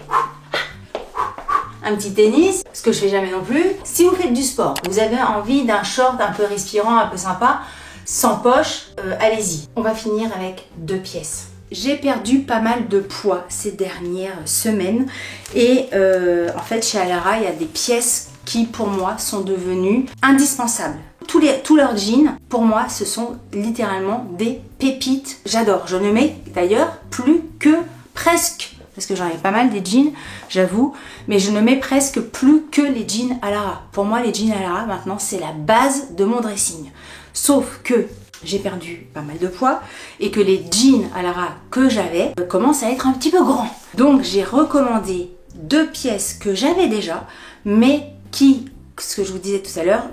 un petit tennis, ce que je fais jamais non plus. Si vous faites du sport, vous avez envie d'un short un peu respirant, un peu sympa, sans poche, allez-y. On va finir avec 2 pièces. J'ai perdu pas mal de poids ces dernières semaines et en fait chez Alara il y a des pièces qui pour moi sont devenues indispensables. Tous leurs jeans pour moi ce sont littéralement des pépites. J'adore, je ne mets d'ailleurs plus que presque parce que j'en ai pas mal des jeans, j'avoue, mais je ne mets presque plus que les jeans Alara. Pour moi, les jeans Alara, maintenant, c'est la base de mon dressing. Sauf que j'ai perdu pas mal de poids et que les jeans Alara que j'avais commencent à être un petit peu grands. Donc, j'ai recommandé 2 pièces que j'avais déjà, mais qui, ce que je vous disais tout à l'heure,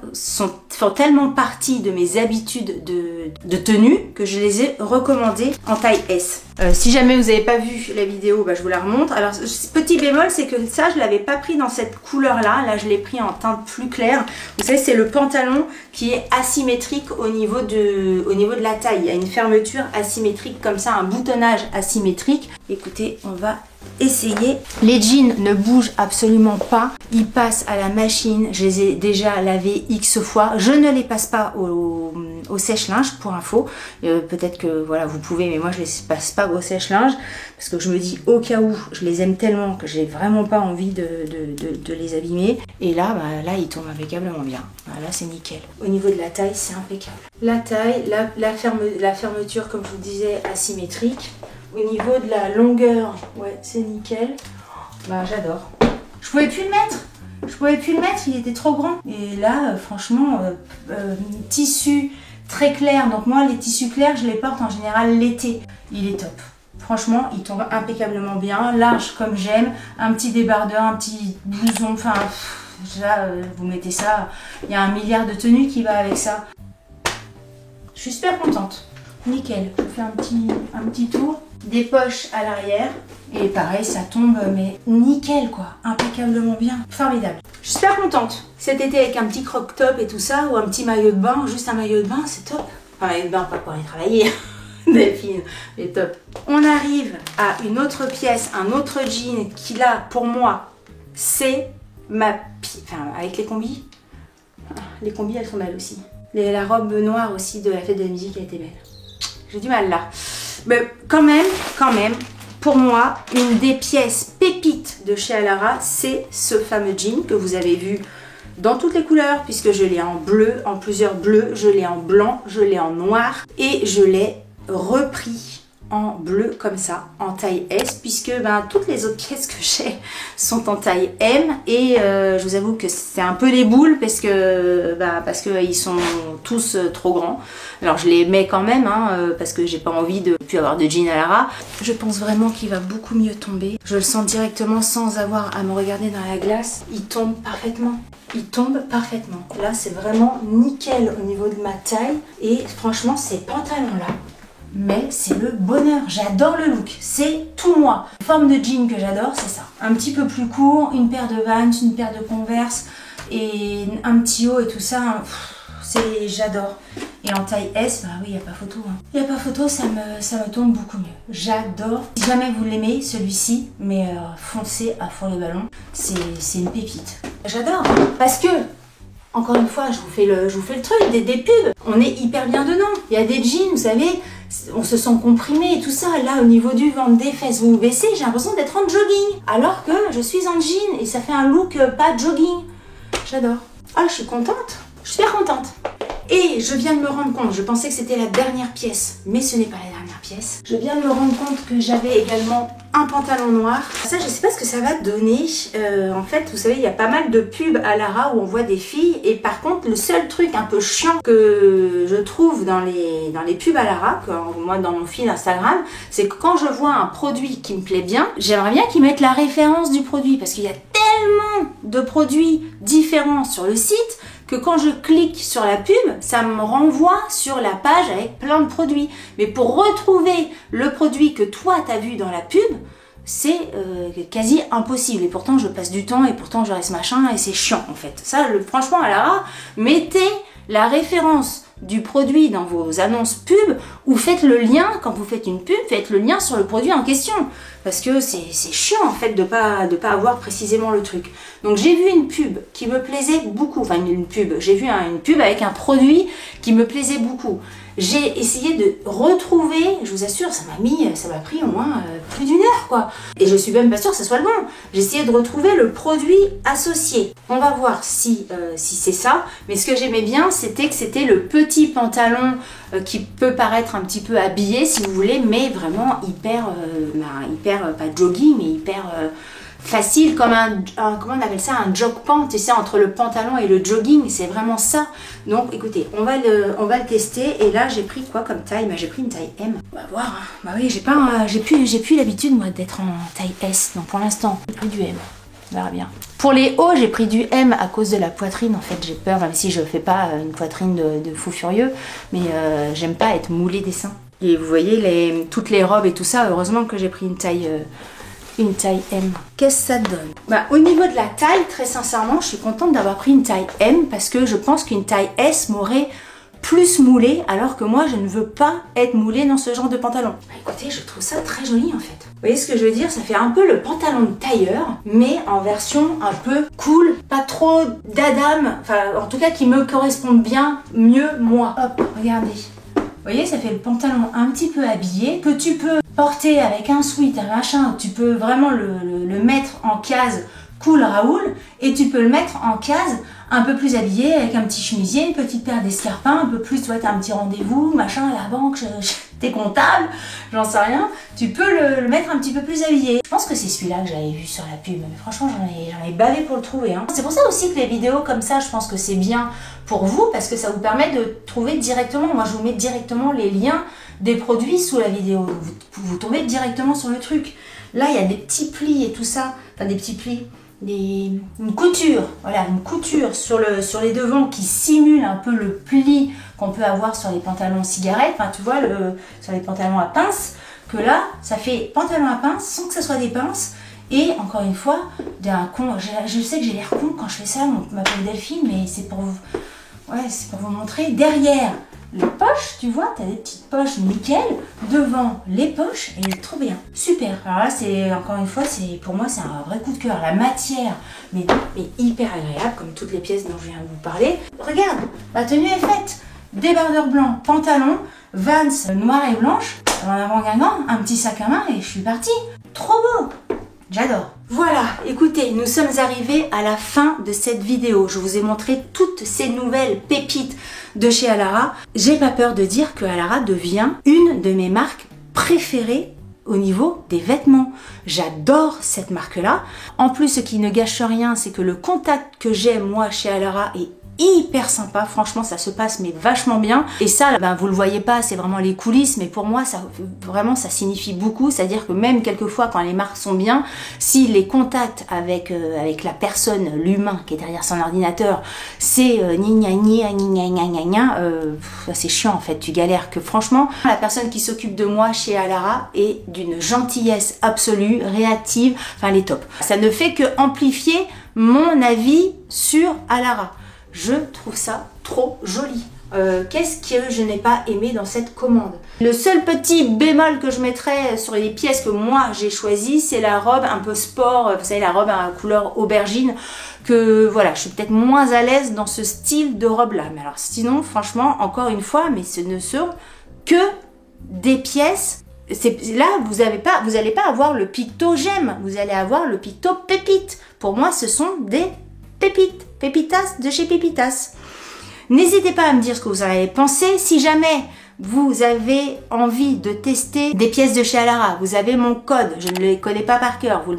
font tellement partie de mes habitudes de tenue que je les ai recommandées en taille S. Si jamais vous n'avez pas vu la vidéo, bah, je vous la remontre. Alors, petit bémol, c'est que ça, je ne l'avais pas pris dans cette couleur-là. Là, je l'ai pris en teinte plus claire. Vous savez, c'est le pantalon qui est asymétrique au niveau de la taille. Il y a une fermeture asymétrique comme ça, un boutonnage asymétrique. Écoutez, on va essayer. Les jeans ne bougent absolument pas. Ils passent à la machine. Je les ai déjà lavés X fois. Je ne les passe pas au sèche-linge pour info. Peut-être que voilà, vous pouvez, mais moi je les passe pas au sèche-linge parce que je me dis au cas où, je les aime tellement que j'ai vraiment pas envie de les abîmer. Et là, bah, là ils tombent impeccablement bien. Là c'est nickel. Au niveau de la taille, c'est impeccable. La taille, la fermeture, comme je vous disais, asymétrique. Au niveau de la longueur, ouais, c'est nickel. Bah, j'adore. Je pouvais plus le mettre, il était trop grand. Et là, franchement, tissu très clair. Donc moi, les tissus clairs, je les porte en général l'été. Il est top. Franchement, il tombe impeccablement bien. Large comme j'aime. Un petit débardeur, un petit blouson. Enfin, déjà, vous mettez ça. Il y a 1 milliard de tenues qui va avec ça. Je suis super contente. Nickel. Je fais un petit tour. Des poches à l'arrière. Et pareil, ça tombe, mais nickel quoi. Impeccablement bien. Formidable. Je suis super contente. Cet été avec un petit croc-top et tout ça, ou un petit maillot de bain, juste un maillot de bain, c'est top. Enfin, maillot de bain, pas pour aller travailler. Delphine, mais top. On arrive à une autre pièce, un autre jean qui là, pour moi, c'est enfin, avec les combis. Les combis, elles sont belles aussi. La robe noire aussi de la fête de la musique, elle était belle. J'ai du mal là. Mais quand même, pour moi, une des pièces pépites de chez Alara, c'est ce fameux jean que vous avez vu dans toutes les couleurs, puisque je l'ai en bleu, en plusieurs bleus, je l'ai en blanc, je l'ai en noir et je l'ai repris en bleu comme ça, en taille S, puisque toutes les autres pièces que j'ai sont en taille M et je vous avoue que c'est un peu les boules parce que ils sont tous trop grands. Alors je les mets quand même parce que j'ai pas envie de plus avoir de jean Alara. Je pense vraiment qu'il va beaucoup mieux tomber. Je le sens directement sans avoir à me regarder dans la glace. Il tombe parfaitement. Il tombe parfaitement. Là c'est vraiment nickel au niveau de ma taille et franchement ces pantalons là, mais c'est le bonheur, j'adore le look, c'est tout moi. La forme de jean que j'adore, c'est ça. Un petit peu plus court, une paire de Vans, une paire de Converse et un petit haut et tout ça, j'adore. Et en taille S, bah oui, il n'y a pas photo. Il n'y a pas photo, ça me tombe beaucoup mieux. J'adore. Si jamais vous l'aimez, celui-ci, mais foncez à fond le ballon, c'est une pépite. J'adore, parce que encore une fois, je vous fais le truc des pubs. On est hyper bien dedans. Il y a des jeans, vous savez, on se sent comprimé et tout ça. Là, au niveau du ventre, des fesses, vous vous baissez, j'ai l'impression d'être en jogging. Alors que je suis en jean et ça fait un look pas jogging. J'adore. Ah, je suis contente. Je suis super contente. Et je viens de me rendre compte, je pensais que c'était la dernière pièce, mais ce n'est pas la dernière pièce. Je viens de me rendre compte que j'avais également un pantalon noir. Ça, je sais pas ce que ça va donner. En fait, vous savez, il y a pas mal de pubs à Alara où on voit des filles. Et par contre, le seul truc un peu chiant que je trouve dans les pubs à Alara, moi dans mon feed Instagram, c'est que quand je vois un produit qui me plaît bien, j'aimerais bien qu'ils mettent la référence du produit. Parce qu'il y a tellement de produits différents sur le site que quand je clique sur la pub, ça me renvoie sur la page avec plein de produits. Mais pour retrouver le produit que toi t'as vu dans la pub, c'est quasi impossible. Et pourtant je passe du temps et pourtant je reste machin et c'est chiant en fait. Ça, franchement, Alara, mettez la référence du produit dans vos annonces pub ou faites le lien, quand vous faites une pub, faites le lien sur le produit en question. Parce que c'est chiant en fait de pas avoir précisément le truc. Donc j'ai vu une pub qui me plaisait beaucoup, enfin une pub, j'ai vu une pub avec un produit qui me plaisait beaucoup. J'ai essayé de retrouver, je vous assure, ça m'a pris au moins plus d'une heure quoi. Et je suis même pas sûre que ce soit le bon. J'ai essayé de retrouver le produit associé. On va voir si c'est ça. Mais ce que j'aimais bien, c'était que c'était le petit pantalon qui peut paraître un petit peu habillé si vous voulez, mais vraiment hyper, pas jogging, mais hyper facile, comme comment on appelle ça, un jog pant, tu sais, entre le pantalon et le jogging, c'est vraiment ça. Donc écoutez, on va le tester. Et là j'ai pris quoi comme taille? J'ai pris une taille M. On va voir, hein. Bah oui, j'ai plus l'habitude moi d'être en taille S, donc pour l'instant j'ai pris du M. On verra bien. Pour les hauts, j'ai pris du M à cause de la poitrine. En fait, j'ai peur, même si je fais pas une poitrine de fou furieux, mais j'aime pas être moulée des seins. Et vous voyez toutes les robes et tout ça, heureusement que j'ai pris une taille M. Qu'est-ce que ça donne? Au niveau de la taille, très sincèrement, je suis contente d'avoir pris une taille M parce que je pense qu'une taille S m'aurait plus moulée, alors que moi, je ne veux pas être moulée dans ce genre de pantalon. Écoutez, je trouve ça très joli en fait. Vous voyez ce que je veux dire? Ça fait un peu le pantalon de tailleur, mais en version un peu cool, pas trop d'Adam, enfin en tout cas qui me correspond bien, mieux moi. Hop, regardez. Vous voyez, ça fait le pantalon un petit peu habillé, que tu peux porter avec un sweat, un machin, tu peux vraiment le mettre en case cool Raoul, et tu peux le mettre en case un peu plus habillé, avec un petit chemisier, une petite paire d'escarpins, un peu plus, tu vois, t'as un petit rendez-vous, machin, à la banque, t'es comptable, j'en sais rien, tu peux le mettre un petit peu plus habillé. Je pense que c'est celui-là que j'avais vu sur la pub, mais franchement j'en ai bavé pour le trouver. Hein. C'est pour ça aussi que les vidéos comme ça, je pense que c'est bien pour vous, parce que ça vous permet de trouver directement, moi je vous mets directement les liens des produits sous la vidéo, vous tombez directement sur le truc. Là il y a des petits plis et tout ça, enfin des petits plis, une couture, voilà, une couture sur les devants qui simule un peu le pli qu'on peut avoir sur les pantalons cigarettes, enfin tu vois, sur les pantalons à pince, que là, ça fait pantalon à pince sans que ça soit des pinces. Et encore une fois, je sais que j'ai l'air con quand je fais ça, on m'appelle Delphine, mais c'est pour vous montrer derrière les poches, tu vois, tu as des petites poches nickel, devant les poches, et il est trop bien, super. Alors là, c'est encore une fois, pour moi, c'est un vrai coup de cœur. La matière, mais hyper agréable, comme toutes les pièces dont je viens de vous parler. Regarde, la tenue est faite. Débardeur blanc, pantalon, Vans noir et blanche, en avant-gagnant, un petit sac à main, et je suis partie. Trop beau! J'adore. Voilà, écoutez, nous sommes arrivés à la fin de cette vidéo. Je vous ai montré toutes ces nouvelles pépites de chez Alara. J'ai pas peur de dire que Alara devient une de mes marques préférées au niveau des vêtements. J'adore cette marque-là. En plus, ce qui ne gâche rien, c'est que le contact que j'ai moi chez Alara est hyper sympa, franchement ça se passe mais vachement bien. Et ça, vous le voyez pas, c'est vraiment les coulisses, mais pour moi ça vraiment ça signifie beaucoup. C'est à dire que même quelquefois quand les marques sont bien, si les contacts avec la personne, l'humain qui est derrière son ordinateur, c'est c'est chiant en fait, tu galères. Que franchement la personne qui s'occupe de moi chez Alara est d'une gentillesse absolue, réactive, enfin elle est top. Ça ne fait que amplifier mon avis sur Alara. Je trouve ça trop joli. Qu'est-ce que je n'ai pas aimé dans cette commande? Le seul petit bémol que je mettrais sur les pièces que moi j'ai choisies, c'est la robe un peu sport, vous savez, la robe à couleur aubergine, que voilà, je suis peut-être moins à l'aise dans ce style de robe là. Mais alors sinon, franchement, encore une fois, mais ce ne sont que des pièces. Là, vous n'allez pas avoir le picto j'aime, vous allez avoir le picto pépite. Pour moi, ce sont des pépites, pépitas de chez Pépitas. N'hésitez pas à me dire ce que vous en avez pensé. Si jamais vous avez envie de tester des pièces de chez Alara, vous avez mon code, je ne le connais pas par cœur, je vous le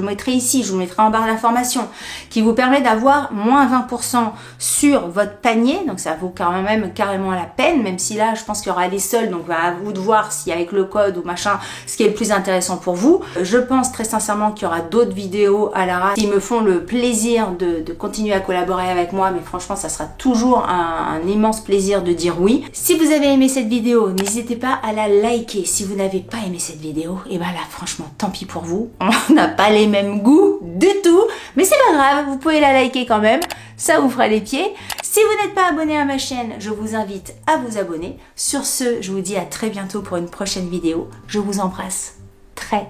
mettrai ici, je vous le mettrai en barre d'informations, qui vous permet d'avoir moins 20% sur votre panier, donc ça vaut quand même carrément la peine, même si là je pense qu'il y aura les soldes, donc à vous de voir si avec le code ou machin, ce qui est le plus intéressant pour vous. Je pense très sincèrement qu'il y aura d'autres vidéos Alara qui me font le plaisir de continuer à collaborer avec moi, mais franchement ça sera toujours un immense plaisir de dire oui. Si vous avez aimé cette vidéo, n'hésitez pas à la liker. Si vous n'avez pas aimé cette vidéo, et ben là franchement tant pis pour vous, on n'a pas les mêmes goûts du tout, mais c'est pas grave, vous pouvez la liker quand même, ça vous fera les pieds. Si vous n'êtes pas abonné à ma chaîne, je vous invite à vous abonner. Sur ce, je vous dis à très bientôt pour une prochaine vidéo. Je vous embrasse très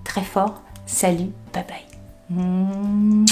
très fort. Salut, bye bye.